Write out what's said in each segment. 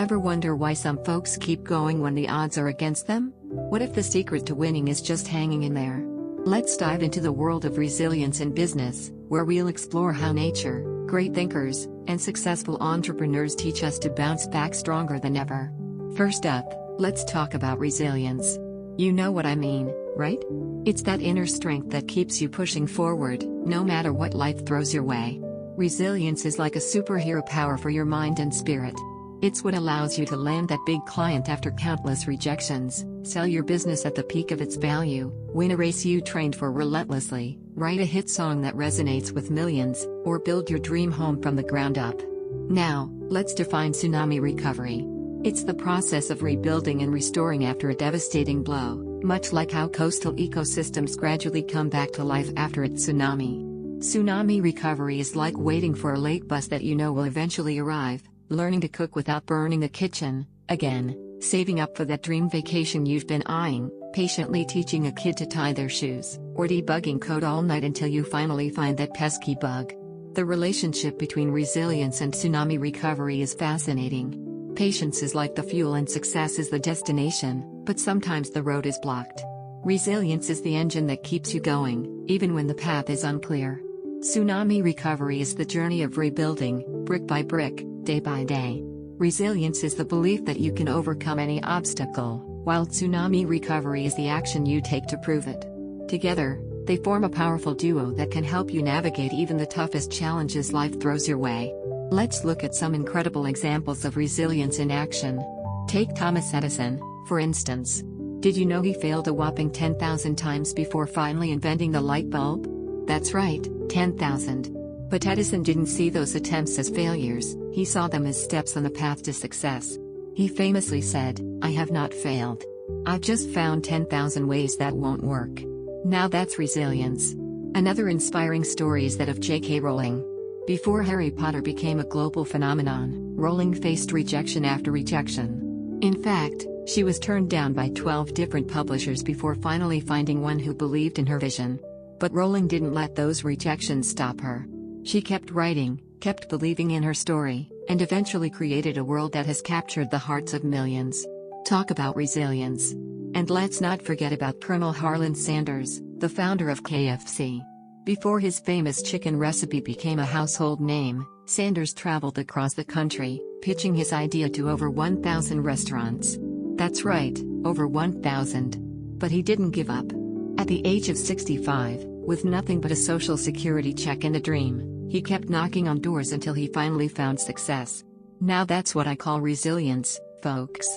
Ever wonder why some folks keep going when the odds are against them? What if the secret to winning is just hanging in there? Let's dive into the world of resilience in business, where we'll explore how nature, great thinkers, and successful entrepreneurs teach us to bounce back stronger than ever. First up, let's talk about resilience. You know what I mean, right? It's that inner strength that keeps you pushing forward, no matter what life throws your way. Resilience is like a superhero power for your mind and spirit. It's what allows you to land that big client after countless rejections, sell your business at the peak of its value, win a race you trained for relentlessly, write a hit song that resonates with millions, or build your dream home from the ground up. Now, let's define tsunami recovery. It's the process of rebuilding and restoring after a devastating blow, much like how coastal ecosystems gradually come back to life after a tsunami. Tsunami recovery is like waiting for a late bus that you know will eventually arrive, learning to cook without burning the kitchen, again, saving up for that dream vacation you've been eyeing, patiently teaching a kid to tie their shoes, or debugging code all night until you finally find that pesky bug. The relationship between resilience and tsunami recovery is fascinating. Patience is like the fuel and success is the destination, but sometimes the road is blocked. Resilience is the engine that keeps you going, even when the path is unclear. Tsunami recovery is the journey of rebuilding, brick by brick, day by day. Resilience is the belief that you can overcome any obstacle, while tsunami recovery is the action you take to prove it. Together, they form a powerful duo that can help you navigate even the toughest challenges life throws your way. Let's look at some incredible examples of resilience in action. Take Thomas Edison, for instance. Did you know he failed a whopping 10,000 times before finally inventing the light bulb? That's right, 10,000. But Edison didn't see those attempts as failures, he saw them as steps on the path to success. He famously said, "I have not failed. I've just found 10,000 ways that won't work." Now that's resilience. Another inspiring story is that of J.K. Rowling. Before Harry Potter became a global phenomenon, Rowling faced rejection after rejection. In fact, she was turned down by 12 different publishers before finally finding one who believed in her vision. But Rowling didn't let those rejections stop her. She kept writing, kept believing in her story, and eventually created a world that has captured the hearts of millions. Talk about resilience. And let's not forget about Colonel Harlan Sanders, the founder of KFC. Before his famous chicken recipe became a household name, Sanders traveled across the country, pitching his idea to over 1,000 restaurants. That's right, over 1,000. But he didn't give up. At the age of 65, with nothing but a social security check and a dream, he kept knocking on doors until he finally found success. Now that's what I call resilience, folks.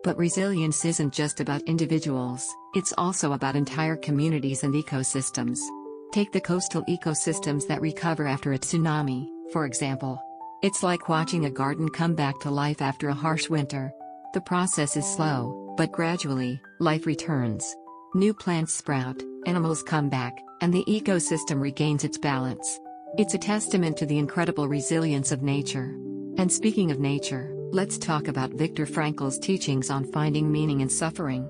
But resilience isn't just about individuals, it's also about entire communities and ecosystems. Take the coastal ecosystems that recover after a tsunami, for example. It's like watching a garden come back to life after a harsh winter. The process is slow, but gradually, life returns. New plants sprout, animals come back, and the ecosystem regains its balance. It's a testament to the incredible resilience of nature. And speaking of nature, let's talk about Viktor Frankl's teachings on finding meaning in suffering.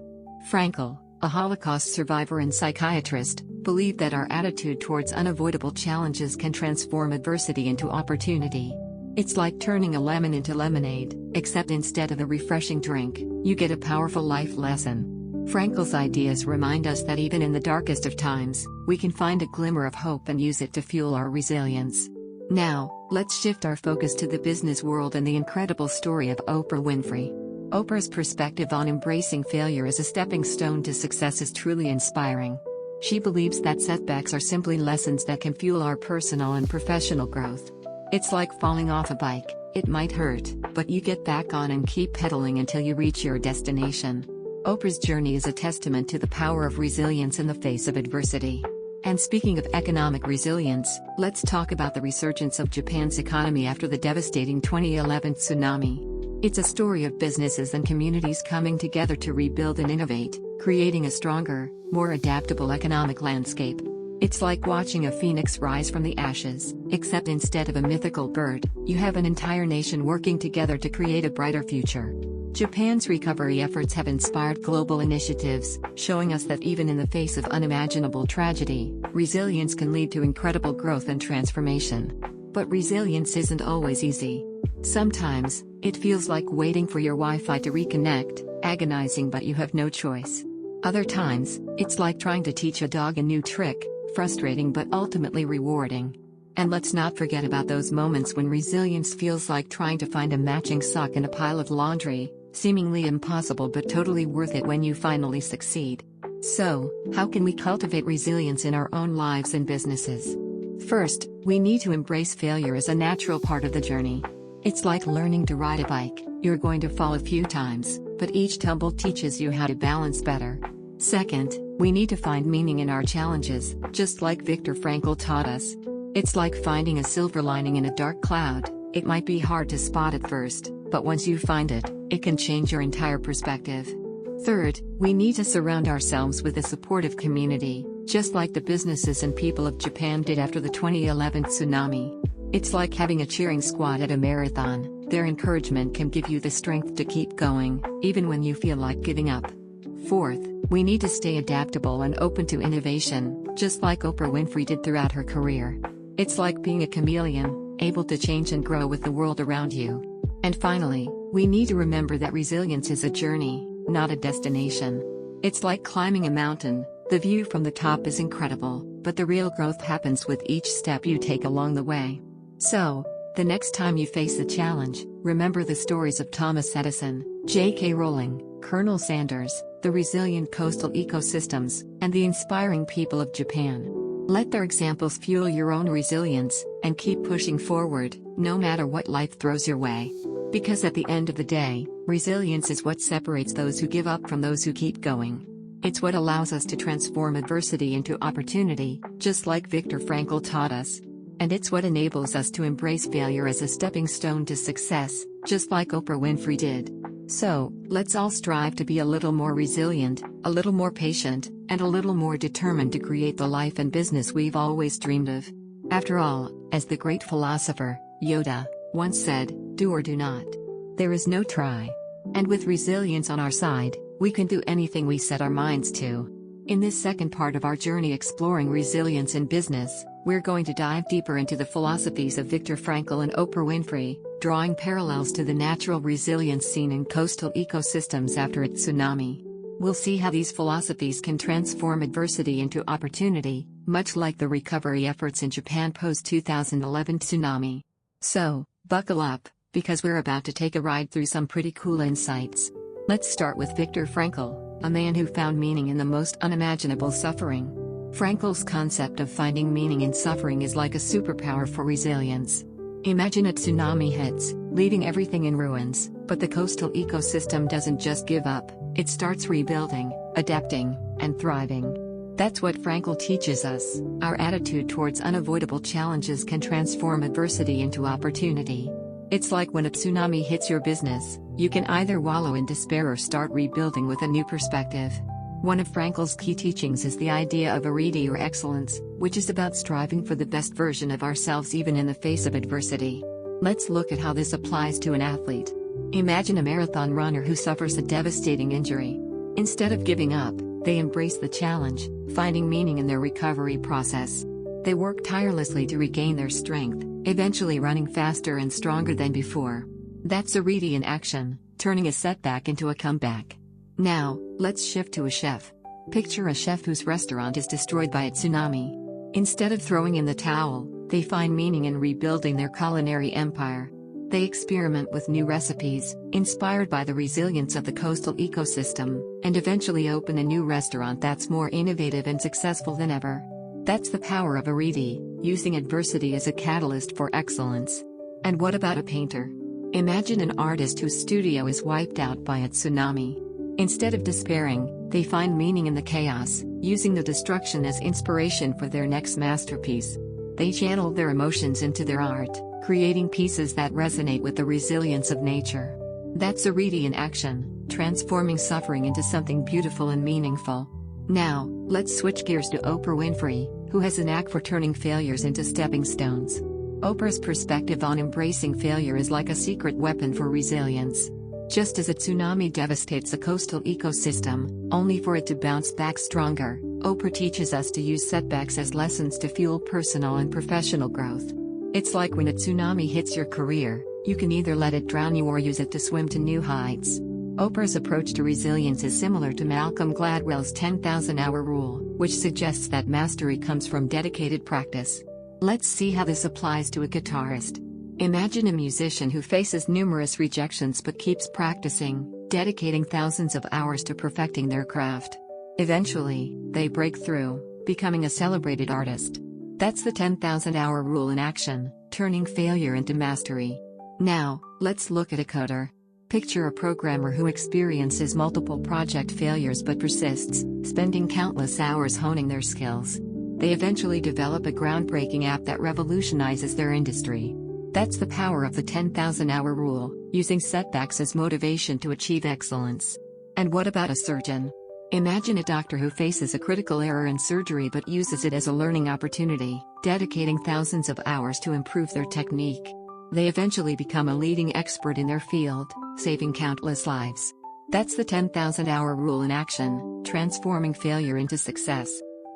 Frankl, a Holocaust survivor and psychiatrist, believed that our attitude towards unavoidable challenges can transform adversity into opportunity. It's like turning a lemon into lemonade, except instead of a refreshing drink, you get a powerful life lesson. Frankl's ideas remind us that even in the darkest of times, we can find a glimmer of hope and use it to fuel our resilience. Now, let's shift our focus to the business world and the incredible story of Oprah Winfrey. Oprah's perspective on embracing failure as a stepping stone to success is truly inspiring. She believes that setbacks are simply lessons that can fuel our personal and professional growth. It's like falling off a bike, it might hurt, but you get back on and keep pedaling until you reach your destination. Oprah's journey is a testament to the power of resilience in the face of adversity. And speaking of economic resilience, let's talk about the resurgence of Japan's economy after the devastating 2011 tsunami. It's a story of businesses and communities coming together to rebuild and innovate, creating a stronger, more adaptable economic landscape. It's like watching a phoenix rise from the ashes, except instead of a mythical bird, you have an entire nation working together to create a brighter future. Japan's recovery efforts have inspired global initiatives, showing us that even in the face of unimaginable tragedy, resilience can lead to incredible growth and transformation. But resilience isn't always easy. Sometimes, it feels like waiting for your Wi-Fi to reconnect, agonizing but you have no choice. Other times, it's like trying to teach a dog a new trick, frustrating but ultimately rewarding. And let's not forget about those moments when resilience feels like trying to find a matching sock in a pile of laundry, seemingly impossible but totally worth it when you finally succeed. So, how can we cultivate resilience in our own lives and businesses? First, we need to embrace failure as a natural part of the journey. It's like learning to ride a bike. You're going to fall a few times, but each tumble teaches you how to balance better. Second, we need to find meaning in our challenges, just like Viktor Frankl taught us. It's like finding a silver lining in a dark cloud. It might be hard to spot at first, but once you find it, it can change your entire perspective. Third, we need to surround ourselves with a supportive community, just like the businesses and people of Japan did after the 2011 tsunami. It's like having a cheering squad at a marathon. Their encouragement can give you the strength to keep going, even when you feel like giving up. Fourth, we need to stay adaptable and open to innovation, just like Oprah Winfrey did throughout her career. It's like being a chameleon, able to change and grow with the world around you. And finally, we need to remember that resilience is a journey, not a destination. It's like climbing a mountain. The view from the top is incredible, but the real growth happens with each step you take along the way. So, the next time you face a challenge, remember the stories of Thomas Edison, J.K. Rowling, Colonel Sanders, the resilient coastal ecosystems, and the inspiring people of Japan. Let their examples fuel your own resilience, and keep pushing forward, no matter what life throws your way. Because at the end of the day, resilience is what separates those who give up from those who keep going. It's what allows us to transform adversity into opportunity, just like Viktor Frankl taught us. And it's what enables us to embrace failure as a stepping stone to success, just like Oprah Winfrey did. So, let's all strive to be a little more resilient, a little more patient, and a little more determined to create the life and business we've always dreamed of. After all, as the great philosopher, Yoda, once said, do or do not. There is no try. And with resilience on our side, we can do anything we set our minds to. In this second part of our journey exploring resilience in business, we're going to dive deeper into the philosophies of Viktor Frankl and Oprah Winfrey, drawing parallels to the natural resilience seen in coastal ecosystems after a tsunami. We'll see how these philosophies can transform adversity into opportunity, much like the recovery efforts in Japan post-2011 tsunami. So, buckle up, because we're about to take a ride through some pretty cool insights. Let's start with Viktor Frankl, a man who found meaning in the most unimaginable suffering. Frankl's concept of finding meaning in suffering is like a superpower for resilience. Imagine a tsunami hits, leaving everything in ruins, but the coastal ecosystem doesn't just give up, it starts rebuilding, adapting, and thriving. That's what Frankl teaches us. Our attitude towards unavoidable challenges can transform adversity into opportunity. It's like when a tsunami hits your business, you can either wallow in despair or start rebuilding with a new perspective. One of Frankl's key teachings is the idea of arete or excellence, which is about striving for the best version of ourselves even in the face of adversity. Let's look at how this applies to an athlete. Imagine a marathon runner who suffers a devastating injury. Instead of giving up, they embrace the challenge, finding meaning in their recovery process. They work tirelessly to regain their strength, eventually running faster and stronger than before. That's arete in action, turning a setback into a comeback. Now, let's shift to a chef. Picture a chef whose restaurant is destroyed by a tsunami. Instead of throwing in the towel, they find meaning in rebuilding their culinary empire. They experiment with new recipes, inspired by the resilience of the coastal ecosystem, and eventually open a new restaurant that's more innovative and successful than ever. That's the power of arete, using adversity as a catalyst for excellence. And what about a painter? Imagine an artist whose studio is wiped out by a tsunami. Instead of despairing, they find meaning in the chaos, using the destruction as inspiration for their next masterpiece. They channel their emotions into their art, creating pieces that resonate with the resilience of nature. That's arete in action, transforming suffering into something beautiful and meaningful. Now, let's switch gears to Oprah Winfrey, who has a knack for turning failures into stepping stones. Oprah's perspective on embracing failure is like a secret weapon for resilience. Just as a tsunami devastates a coastal ecosystem, only for it to bounce back stronger, Oprah teaches us to use setbacks as lessons to fuel personal and professional growth. It's like when a tsunami hits your career, you can either let it drown you or use it to swim to new heights. Oprah's approach to resilience is similar to Malcolm Gladwell's 10,000-hour rule, which suggests that mastery comes from dedicated practice. Let's see how this applies to a guitarist. Imagine a musician who faces numerous rejections but keeps practicing, dedicating thousands of hours to perfecting their craft. Eventually, they break through, becoming a celebrated artist. That's the 10,000-hour rule in action, turning failure into mastery. Now, let's look at a coder. Picture a programmer who experiences multiple project failures but persists, spending countless hours honing their skills. They eventually develop a groundbreaking app that revolutionizes their industry. That's the power of the 10,000-hour rule, using setbacks as motivation to achieve excellence. And what about a surgeon? Imagine a doctor who faces a critical error in surgery but uses it as a learning opportunity, dedicating thousands of hours to improve their technique. They eventually become a leading expert in their field, saving countless lives. That's the 10,000-hour rule in action, transforming failure into success.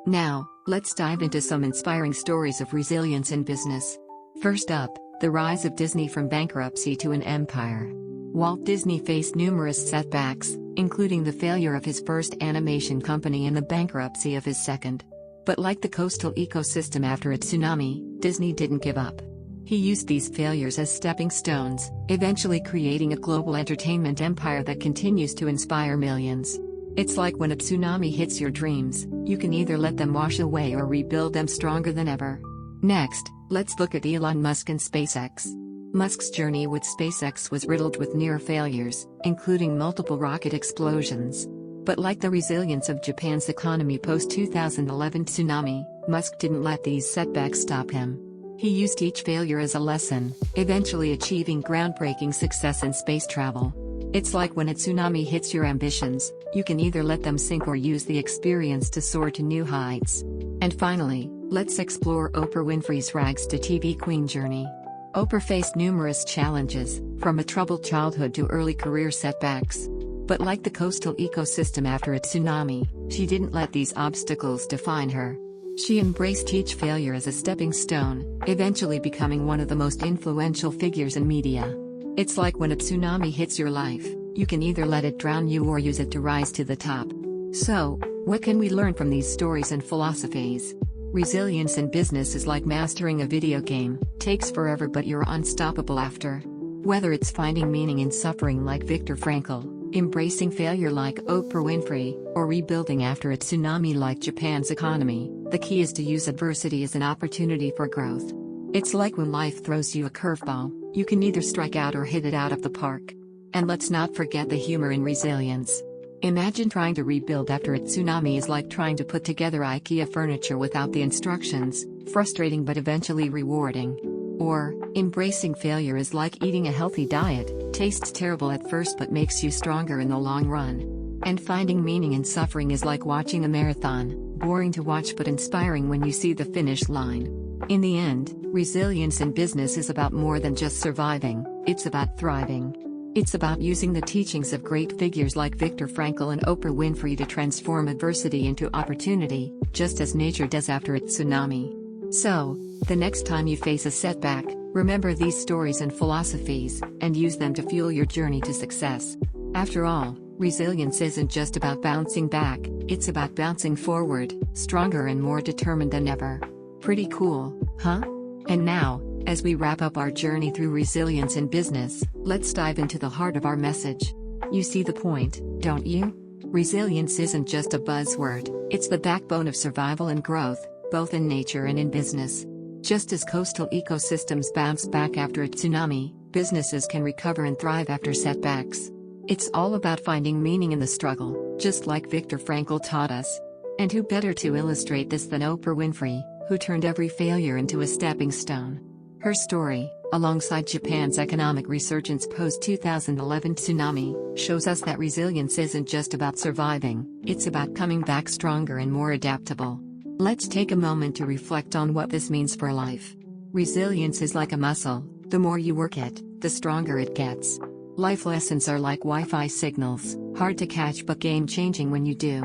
Now, let's dive into some inspiring stories of resilience in business. First up, the rise of Disney from bankruptcy to an empire. Walt Disney faced numerous setbacks, including the failure of his first animation company and the bankruptcy of his second. But like the coastal ecosystem after a tsunami, Disney didn't give up. He used these failures as stepping stones, eventually creating a global entertainment empire that continues to inspire millions. It's like when a tsunami hits your dreams, you can either let them wash away or rebuild them stronger than ever. Next, let's look at Elon Musk and SpaceX. Musk's journey with SpaceX was riddled with near failures, including multiple rocket explosions. But like the resilience of Japan's economy post-2011 tsunami, Musk didn't let these setbacks stop him. He used each failure as a lesson, eventually achieving groundbreaking success in space travel. It's like when a tsunami hits your ambitions, you can either let them sink or use the experience to soar to new heights. And finally, let's explore Oprah Winfrey's rags to TV queen journey. Oprah faced numerous challenges, from a troubled childhood to early career setbacks. But like the coastal ecosystem after a tsunami, she didn't let these obstacles define her. She embraced each failure as a stepping stone, eventually becoming one of the most influential figures in media. It's like when a tsunami hits your life, you can either let it drown you or use it to rise to the top. So, what can we learn from these stories and philosophies? Resilience in business is like mastering a video game, takes forever but you're unstoppable after. Whether it's finding meaning in suffering like Viktor Frankl, embracing failure like Oprah Winfrey, or rebuilding after a tsunami like Japan's economy, the key is to use adversity as an opportunity for growth. It's like when life throws you a curveball, you can either strike out or hit it out of the park. And let's not forget the humor in resilience. Imagine trying to rebuild after a tsunami is like trying to put together IKEA furniture without the instructions, frustrating but eventually rewarding. Or, embracing failure is like eating a healthy diet, tastes terrible at first but makes you stronger in the long run. And finding meaning in suffering is like watching a marathon, boring to watch but inspiring when you see the finish line. In the end, resilience in business is about more than just surviving, it's about thriving. It's about using the teachings of great figures like Viktor Frankl and Oprah Winfrey to transform adversity into opportunity, just as nature does after a tsunami. So, the next time you face a setback, remember these stories and philosophies, and use them to fuel your journey to success. After all, resilience isn't just about bouncing back, it's about bouncing forward, stronger and more determined than ever. Pretty cool, huh? And now, as we wrap up our journey through resilience in business, let's dive into the heart of our message. You see the point, don't you? Resilience isn't just a buzzword, it's the backbone of survival and growth, both in nature and in business. Just as coastal ecosystems bounce back after a tsunami, businesses can recover and thrive after setbacks. It's all about finding meaning in the struggle, just like Viktor Frankl taught us. And who better to illustrate this than Oprah Winfrey, who turned every failure into a stepping stone. Her story, alongside Japan's economic resurgence post-2011 tsunami, shows us that resilience isn't just about surviving, it's about coming back stronger and more adaptable. Let's take a moment to reflect on what this means for life. Resilience is like a muscle, the more you work it, the stronger it gets. Life lessons are like Wi-Fi signals, hard to catch but game-changing when you do.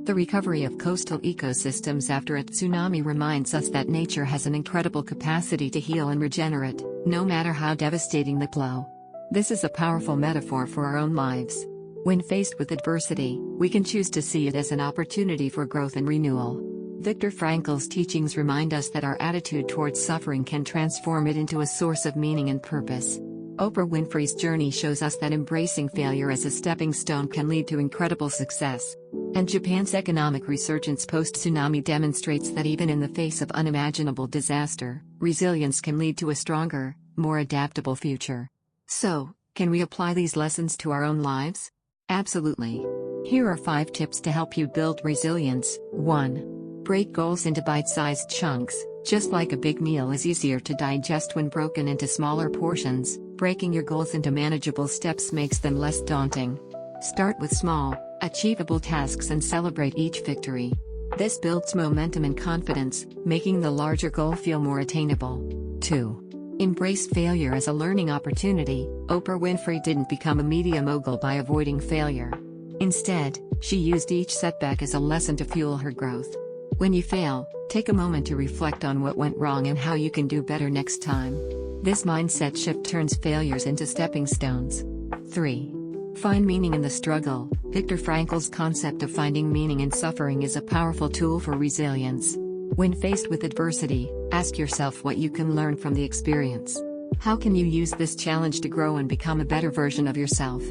The recovery of coastal ecosystems after a tsunami reminds us that nature has an incredible capacity to heal and regenerate, no matter how devastating the blow. This is a powerful metaphor for our own lives. When faced with adversity, we can choose to see it as an opportunity for growth and renewal. Viktor Frankl's teachings remind us that our attitude towards suffering can transform it into a source of meaning and purpose. Oprah Winfrey's journey shows us that embracing failure as a stepping stone can lead to incredible success. And Japan's economic resurgence post-tsunami demonstrates that even in the face of unimaginable disaster, resilience can lead to a stronger, more adaptable future. So, can we apply these lessons to our own lives? Absolutely. Here are 5 tips to help you build resilience. 1. Break goals into bite-sized chunks. Just like a big meal is easier to digest when broken into smaller portions, breaking your goals into manageable steps makes them less daunting. Start with small, achievable tasks and celebrate each victory. This builds momentum and confidence, making the larger goal feel more attainable. 2. Embrace failure as a learning opportunity. Oprah Winfrey didn't become a media mogul by avoiding failure. Instead, she used each setback as a lesson to fuel her growth. When you fail, take a moment to reflect on what went wrong and how you can do better next time. This mindset shift turns failures into stepping stones. 3. Find meaning in the struggle. Viktor Frankl's concept of finding meaning in suffering is a powerful tool for resilience. When faced with adversity, ask yourself what you can learn from the experience. How can you use this challenge to grow and become a better version of yourself?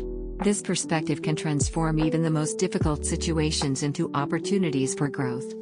This perspective can transform even the most difficult situations into opportunities for growth.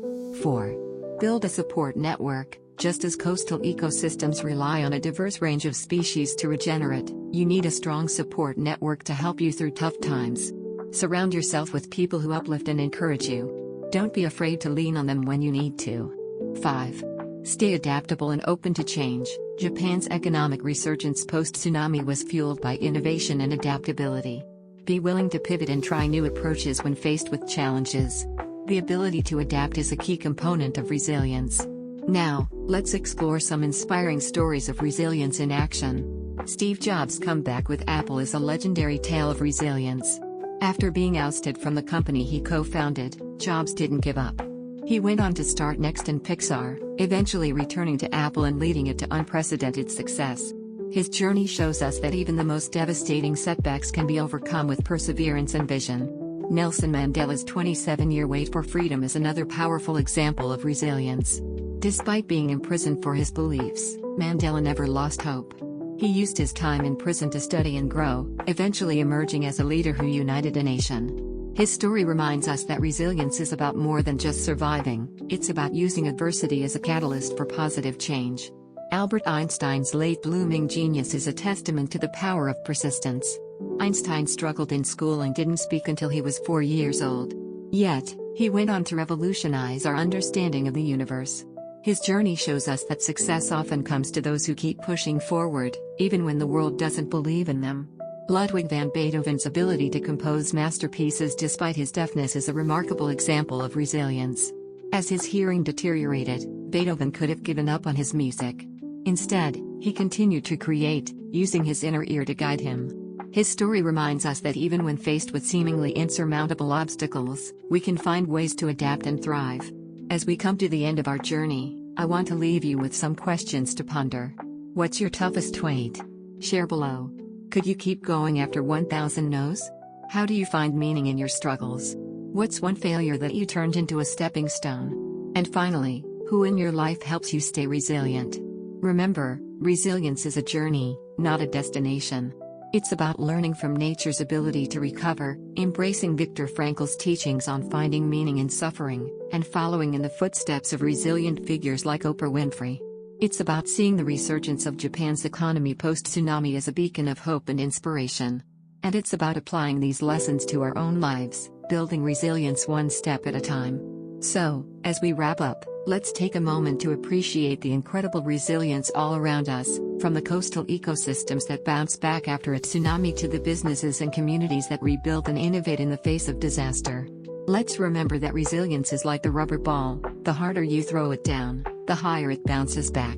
4. Build a support network. Just as coastal ecosystems rely on a diverse range of species to regenerate, you need a strong support network to help you through tough times. Surround yourself with people who uplift and encourage you. Don't be afraid to lean on them when you need to. 5. Stay adaptable and open to change. Japan's economic resurgence post-tsunami was fueled by innovation and adaptability. Be willing to pivot and try new approaches when faced with challenges. The ability to adapt is a key component of resilience. Now, let's explore some inspiring stories of resilience in action. Steve Jobs' comeback with Apple is a legendary tale of resilience. After being ousted from the company he co-founded, Jobs didn't give up. He went on to start Next and Pixar, eventually returning to Apple and leading it to unprecedented success. His journey shows us that even the most devastating setbacks can be overcome with perseverance and vision. Nelson Mandela's 27-year wait for freedom is another powerful example of resilience. Despite being imprisoned for his beliefs, Mandela never lost hope. He used his time in prison to study and grow, eventually emerging as a leader who united a nation. His story reminds us that resilience is about more than just surviving, it's about using adversity as a catalyst for positive change. Albert Einstein's late blooming genius is a testament to the power of persistence. Einstein struggled in school and didn't speak until he was 4 years old. Yet, he went on to revolutionize our understanding of the universe. His journey shows us that success often comes to those who keep pushing forward, even when the world doesn't believe in them. Ludwig van Beethoven's ability to compose masterpieces despite his deafness is a remarkable example of resilience. As his hearing deteriorated, Beethoven could have given up on his music. Instead, he continued to create, using his inner ear to guide him. His story reminds us that even when faced with seemingly insurmountable obstacles, we can find ways to adapt and thrive. As we come to the end of our journey, I want to leave you with some questions to ponder. What's your toughest weight? Share below. Could you keep going after 1,000 no's? How do you find meaning in your struggles? What's one failure that you turned into a stepping stone? And finally, who in your life helps you stay resilient? Remember, resilience is a journey, not a destination. It's about learning from nature's ability to recover, embracing Viktor Frankl's teachings on finding meaning in suffering, and following in the footsteps of resilient figures like Oprah Winfrey. It's about seeing the resurgence of Japan's economy post-tsunami as a beacon of hope and inspiration. And it's about applying these lessons to our own lives, building resilience one step at a time. So, as we wrap up, let's take a moment to appreciate the incredible resilience all around us, from the coastal ecosystems that bounce back after a tsunami to the businesses and communities that rebuild and innovate in the face of disaster. Let's remember that resilience is like the rubber ball, the harder you throw it down, the higher it bounces back.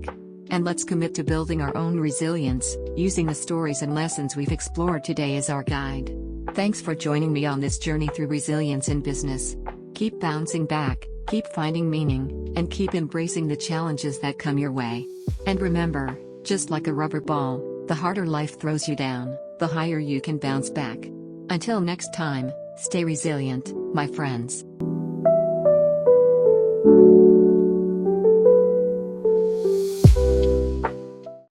And let's commit to building our own resilience, using the stories and lessons we've explored today as our guide. Thanks for joining me on this journey through resilience in business. Keep bouncing back, keep finding meaning, and keep embracing the challenges that come your way. And remember, just like a rubber ball, the harder life throws you down, the higher you can bounce back. Until next time, stay resilient, my friends.